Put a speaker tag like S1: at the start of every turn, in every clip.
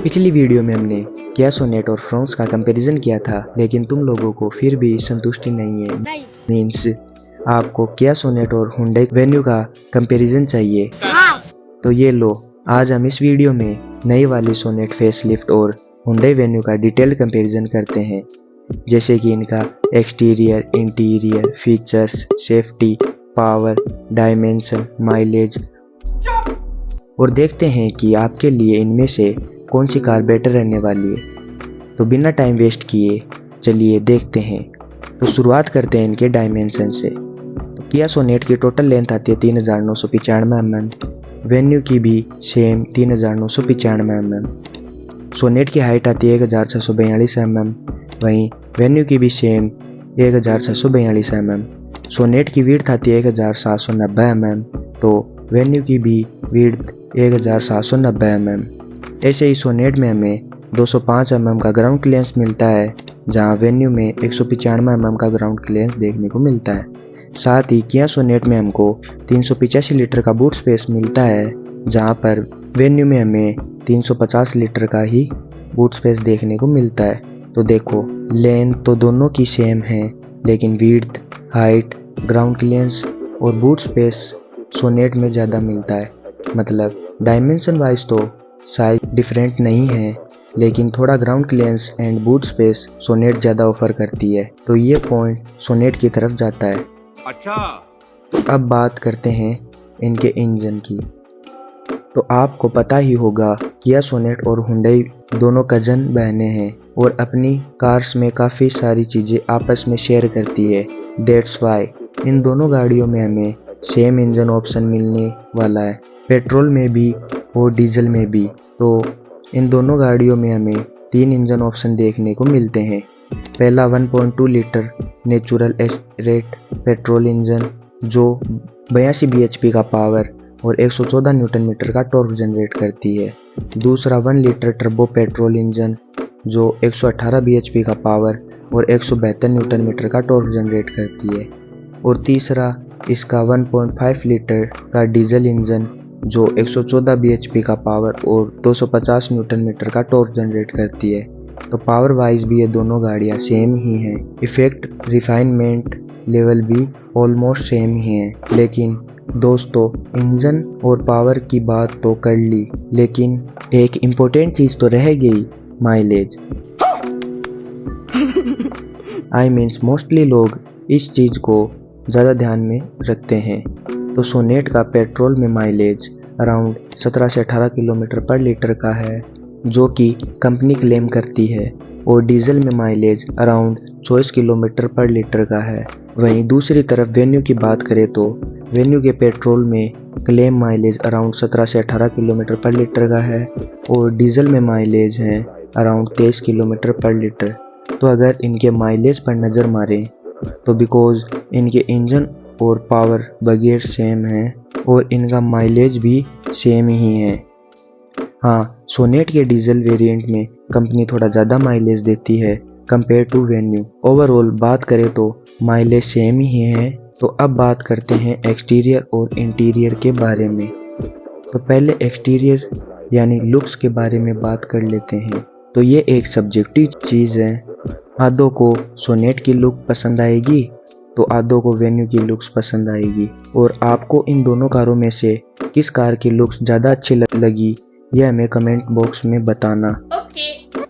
S1: पिछली वीडियो में हमने किया सोनेट और फ्रोंक्स का कंपैरिजन किया था, लेकिन तुम लोगों को फिर भी संतुष्टि नहीं है। मीन्स आपको किया सोनेट और हुंडई वेन्यू का कंपैरिजन चाहिए। तो ये लो, आज हम इस वीडियो में नई वाली सोनेट फेसलिफ्ट और हुंडई वेन्यू का डिटेल कंपैरिजन करते हैं, जैसे कि इनका exterior, interior, features, safety, power, dimension, mileage, और देखते हैं कि आपके लिए इनमें से कौन सी कार बेटर रहने वाली है। तो बिना टाइम वेस्ट किए चलिए देखते हैं। तो शुरुआत करते हैं इनके डायमेंशन से। तो किया सोनेट की टोटल लेंथ आती है 3995 mm, वेन्यू की भी सेम 3995 mm। सोनेट की हाइट आती है 1642 mm, वहीं वेन्यू की भी सेम 1642 mm। सोनेट की विड्थ आती है 1790 mm, तो वेन्यू की भी विड्थ 1790 mm। ऐसे ही सोनेट में हमें 205 mm का ग्राउंड क्लियरेंस मिलता है, जहां वेन्यू में 195 mm का ग्राउंड क्लियरेंस देखने को मिलता है। साथ ही किया सोनेट में हमको 385 लीटर का बूट स्पेस मिलता है, जहां पर वेन्यू में हमें 350 लीटर का ही बूट स्पेस देखने को मिलता है। तो देखो, लेंथ तो दोनों की सेम है, लेकिन विड्थ, हाइट, ग्राउंड क्लियरेंस और बूट स्पेस सोनेट में ज़्यादा मिलता है। मतलब डायमेंशन वाइज तो साइज डिफरेंट नहीं है, लेकिन थोड़ा ground clearance and boot space Sonet ज़्यादा ऑफर करती है, तो ये पॉइंट सोनेट की तरफ जाता है।
S2: अच्छा,
S1: तो अब बात करते हैं इनके इंजन की। तो आपको पता ही होगा, किया सोनेट और हुंडई दोनों कजन बहनें हैं और अपनी कार्स में काफ़ी सारी चीज़ें आपस में शेयर करती है। डेट्स वाई इन दोनों गाड़ियों में हमें सेम इंजन ऑप्शन मिलने वाला है, पेट्रोल में भी और डीजल में भी। तो इन दोनों गाड़ियों में हमें 3 इंजन ऑप्शन देखने को मिलते हैं। पहला 1.2 litre natural aspirate petrol engine जो 82 bhp का पावर और 114 न्यूटन मीटर का टॉर्क जनरेट करती है। दूसरा 1 लीटर टर्बो पेट्रोल इंजन जो 118 bhp का पावर और 172 न्यूटन मीटर का टॉर्क जनरेट करती है। और तीसरा इसका 1.5 लीटर का डीजल इंजन जो 114 bhp का पावर और 250 न्यूटन मीटर का टॉर्क जनरेट करती है। तो पावर वाइज भी ये दोनों गाड़ियाँ सेम ही हैं। इफेक्ट, रिफाइनमेंट लेवल भी ऑलमोस्ट सेम ही है। लेकिन दोस्तों, इंजन और पावर की बात तो कर ली, लेकिन एक इम्पोर्टेंट चीज़ तो रह गई, माइलेज। आई मीन्स मोस्टली लोग इस चीज़ को ज़्यादा ध्यान में रखते हैं। तो सोनेट का पेट्रोल में माइलेज अराउंड 17 से 18 किलोमीटर पर लीटर का है, जो कि कंपनी क्लेम करती है, और डीजल में माइलेज अराउंड 24 किलोमीटर पर लीटर का है। वहीं दूसरी तरफ वेन्यू की बात करें तो वेन्यू के पेट्रोल में क्लेम माइलेज अराउंड 17 से 18 किलोमीटर पर लीटर का है, और डीजल में माइलेज है अराउंड 23 किलोमीटर पर लीटर। तो अगर इनके माइलेज पर नज़र मारें तो बिकॉज इनके इंजन और पावर वगैरह सेम है और इनका माइलेज भी सेम ही है। हाँ, सोनेट के डीजल वेरिएंट में कंपनी थोड़ा ज़्यादा माइलेज देती है कंपेयर टू वेन्यू। ओवरऑल बात करें तो माइलेज सेम ही है। तो अब बात करते हैं एक्सटीरियर और इंटीरियर के बारे में। तो पहले एक्सटीरियर यानी लुक्स के बारे में बात कर लेते हैं। तो ये एक सब्जेक्टिव चीज़ है। आधों को सोनेट की लुक पसंद आएगी तो आधों को वेन्यू की लुक्स पसंद आएगी। और आपको इन दोनों कारों में से किस कार की लुक्स ज़्यादा अच्छी लगी यह हमें कमेंट बॉक्स में बताना।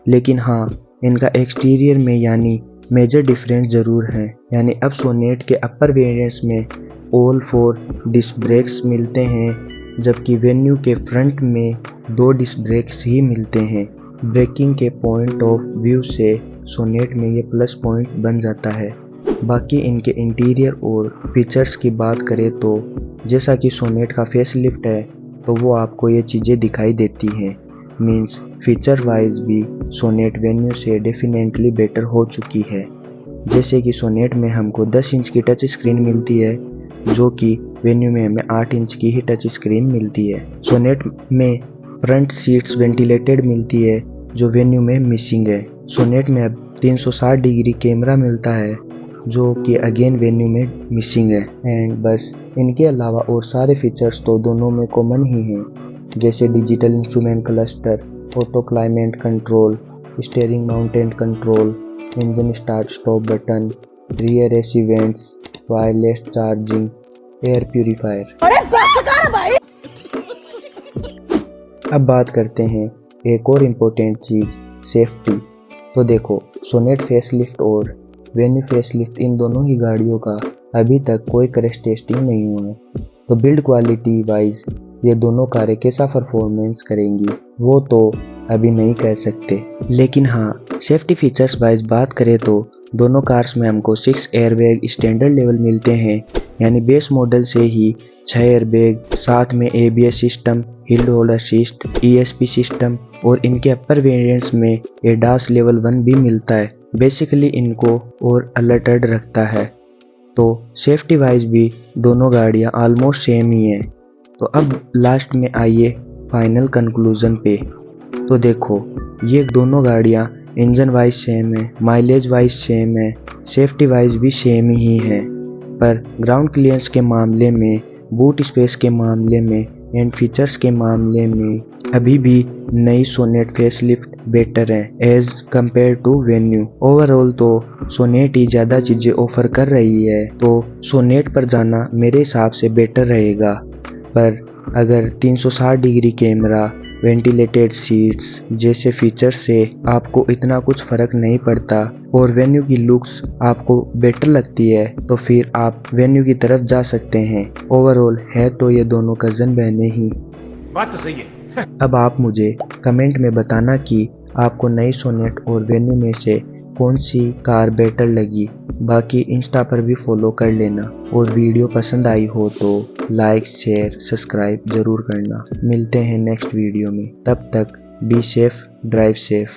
S1: लेकिन हाँ, इनका एक्सटीरियर में यानी मेजर डिफरेंस ज़रूर है। यानी अब सोनेट के अपर वेरिएंट्स में ऑल 4 डिस्क ब्रेक्स मिलते हैं, जबकि वेन्यू के फ्रंट में 2 डिस्क ब्रेक्स ही मिलते हैं। ब्रेकिंग के पॉइंट ऑफ व्यू से सोनेट में ये प्लस पॉइंट बन जाता है। बाकी इनके इंटीरियर और फीचर्स की बात करें तो जैसा कि सोनेट का फेसलिफ्ट है, तो वो आपको ये चीज़ें दिखाई देती हैं। मींस फीचर वाइज भी सोनेट वेन्यू से डेफिनेटली बेटर हो चुकी है। जैसे कि सोनेट में हमको 10 इंच की टच स्क्रीन मिलती है, जो कि वेन्यू में हमें 8 इंच की ही टच स्क्रीन मिलती है। सोनेट में फ्रंट सीट्स वेंटिलेटेड मिलती है, जो वेन्यू में मिसिंग है। सोनेट में अब 360 डिग्री कैमरा मिलता है, जो कि अगेन वेन्यू में मिसिंग है। एंड बस इनके अलावा और सारे फीचर्स तो दोनों में कॉमन ही हैं, जैसे digital instrument cluster, auto climate control, steering mountain control, engine start stop button, rear AC vents, wireless charging, air purifier. अब बात करते हैं एक और इम्पोर्टेंट चीज़, सेफ्टी। तो देखो, सोनेट फेसलिफ्ट और वेन्यू फेसलिफ्ट इन दोनों ही गाड़ियों का अभी तक कोई क्रैश टेस्टिंग नहीं हुआ है। तो बिल्ड क्वालिटी वाइज ये दोनों कारें कैसा परफॉर्मेंस करेंगी वो तो अभी नहीं कह सकते, लेकिन हाँ, सेफ्टी फीचर्स वाइज बात करें तो दोनों कार्स में हमको 6 एयरबैग स्टैंडर्ड लेवल मिलते हैं, यानी बेस मॉडल से ही 6 एयरबैग, साथ में ABS system, hill hold assist, ESP system और इनके अपर वेरिएंट्स में ADAS लेवल 1 भी मिलता है। बेसिकली इनको और अलर्टेड रखता है। तो सेफ्टी वाइज भी दोनों गाड़ियाँ ऑलमोस्ट सेम ही हैं। तो अब लास्ट में आइए फाइनल कंक्लूजन पे। तो देखो, ये दोनों गाड़ियाँ इंजन वाइज सेम है, माइलेज वाइज सेम है, सेफ्टी वाइज भी सेम ही है, पर ग्राउंड क्लियरेंस के मामले में, बूट स्पेस के मामले में एंड फीचर्स के मामले में अभी भी नई सोनेट फेसलिफ्ट बेटर है as compare to Venue. Overall तो सोनेट ही ज़्यादा चीज़ें ऑफर कर रही है, तो सोनेट पर जाना मेरे हिसाब से बेटर रहेगा। पर अगर 360 डिग्री कैमरा, वेंटिलेटेड सीट्स जैसे फीचर्स से आपको इतना कुछ फ़र्क नहीं पड़ता और वेन्यू की लुक्स आपको बेटर लगती है, तो फिर आप वेन्यू की तरफ जा सकते हैं। ओवरऑल है तो ये दोनों कज़न बहनें ही।
S2: बात तो सही है।
S1: अब आप मुझे कमेंट में बताना कि आपको नई सोनेट और वेन्यू में से कौन सी कार बेटर लगी। बाकी इंस्टा पर भी फॉलो कर लेना और वीडियो पसंद आई हो तो लाइक, शेयर, सब्सक्राइब ज़रूर करना। मिलते हैं नेक्स्ट वीडियो में, तब तक बी सेफ, ड्राइव सेफ।